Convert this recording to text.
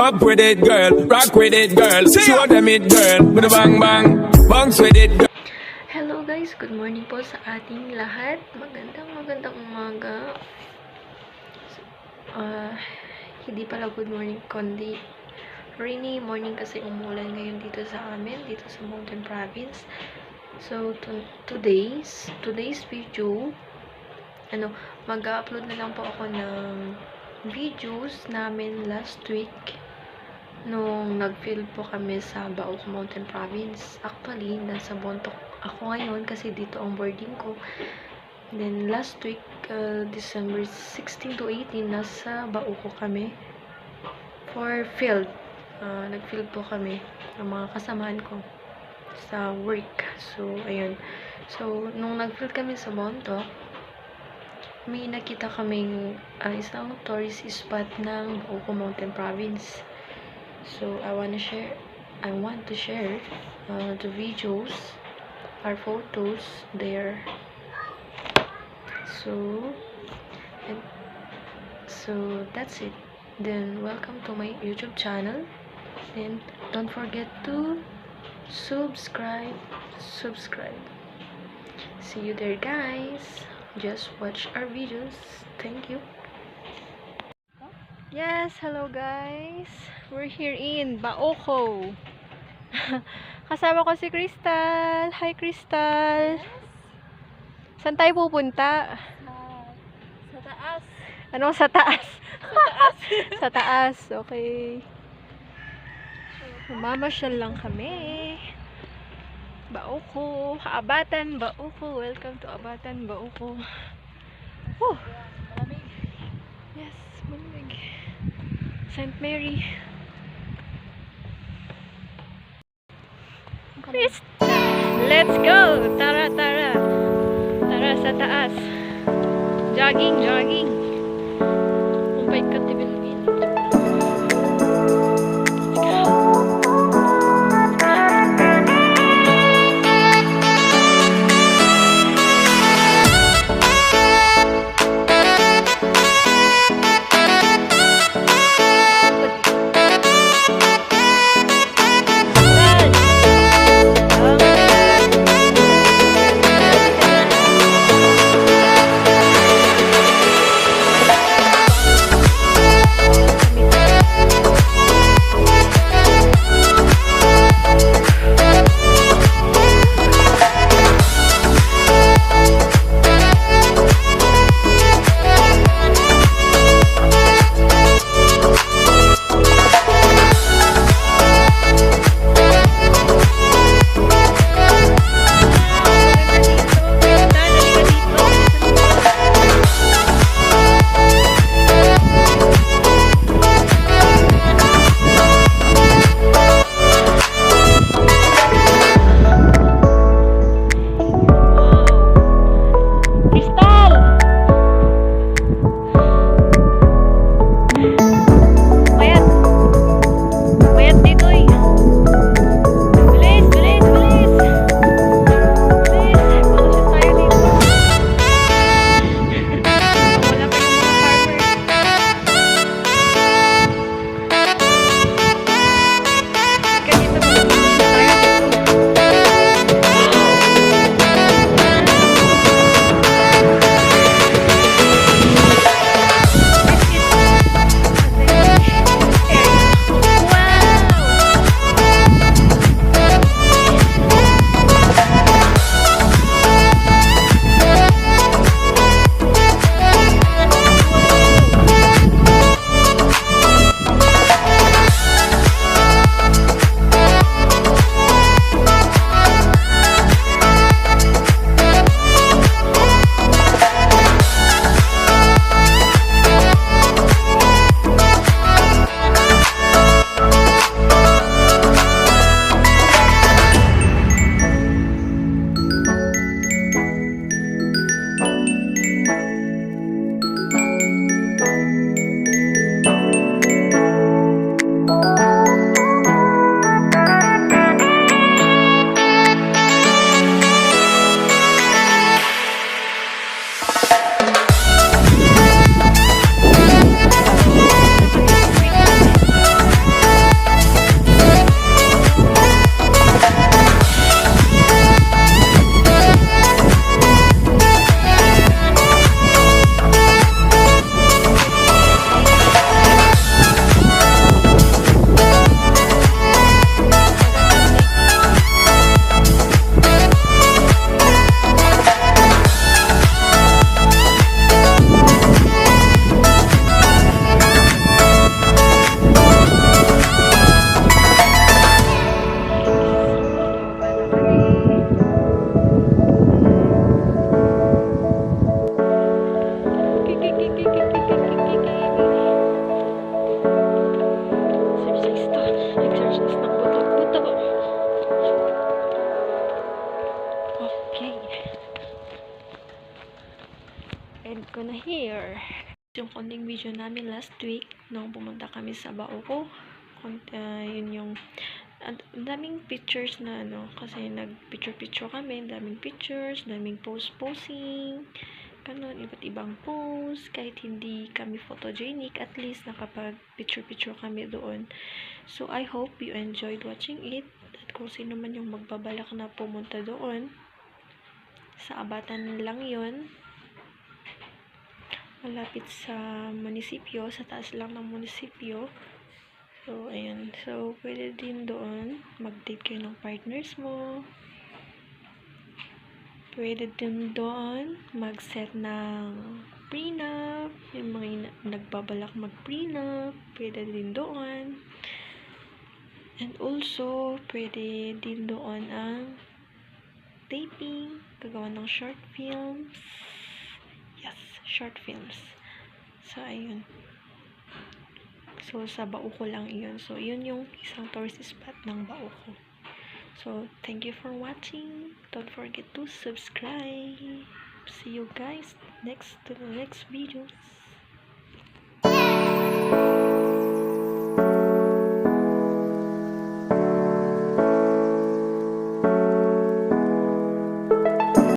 Up with it, girl. Rock with it, girl. Show them it, girl. With a bang bang. Bounce with it, girl. Hello guys, good morning po sa ating lahat. Magandang umaga. Hindi pala good morning, kundi rainy morning kasi umulan ngayon dito sa amin, dito sa Mountain Province. So, today's video, mag-upload na lang po ako ng videos namin last week nung nag-field po kami sa Baok Mountain Province. Actually, nasa Bontoc ako ngayon kasi dito ang boarding ko. Then, last week, December 16 to 18, nasa Baoko kami for field. Nag-field po kami ng mga kasamahan ko sa work. So, ayun. So, nung nag-field kami sa Bontoc, may nakita kaming isang tourist spot ng Baoko Mountain Province. So, I want to share the videos or photos there. So that's it. Then welcome to my YouTube channel, and don't forget to subscribe. See you there, guys. Just watch our videos. Thank you. Yes, hello guys. We're here in Baoko. Kasama ko si Crystal. Hi Crystal. Yes. Saan tayo pupunta? Sa taas. Anong sa taas? Sa taas. Sa taas, okay. Mamasyal lang kami. Baoko. Abatan, Baoko. Welcome to Abatan, Baoko. Whew. Malamig. Yes, malamig. St. Mary. Let's go! Tara! Tara sa taas. Jogging. Umpay ka tibilin. there. Yung konting video namin last week nung pumunta kami sa Baoko. Yun yung ang daming pictures na kasi nag-picture kami, daming pictures, daming posing, ganun, iba't ibang pose, kahit hindi kami photogenic, at least nakapag-picture kami doon. So, I hope you enjoyed watching it, at kung sino man yung magbabalak na pumunta doon, sa Abatan lang yun, malapit sa munisipyo, sa taas lang ng munisipyo. So, ayan. So, pwede din doon mag-date kayo ng partners mo. Pwede din doon mag-set ng prenup. Yung mga nagbabalak mag-prenup, pwede din doon. And also, pwede din doon ang taping, gagawa ng short films. Yes, short films. So, ayun. So, sa Baoko lang iyon. So, yun yung isang tourist spot ng Baoko. So, thank you for watching. Don't forget to subscribe. See you guys to the next videos.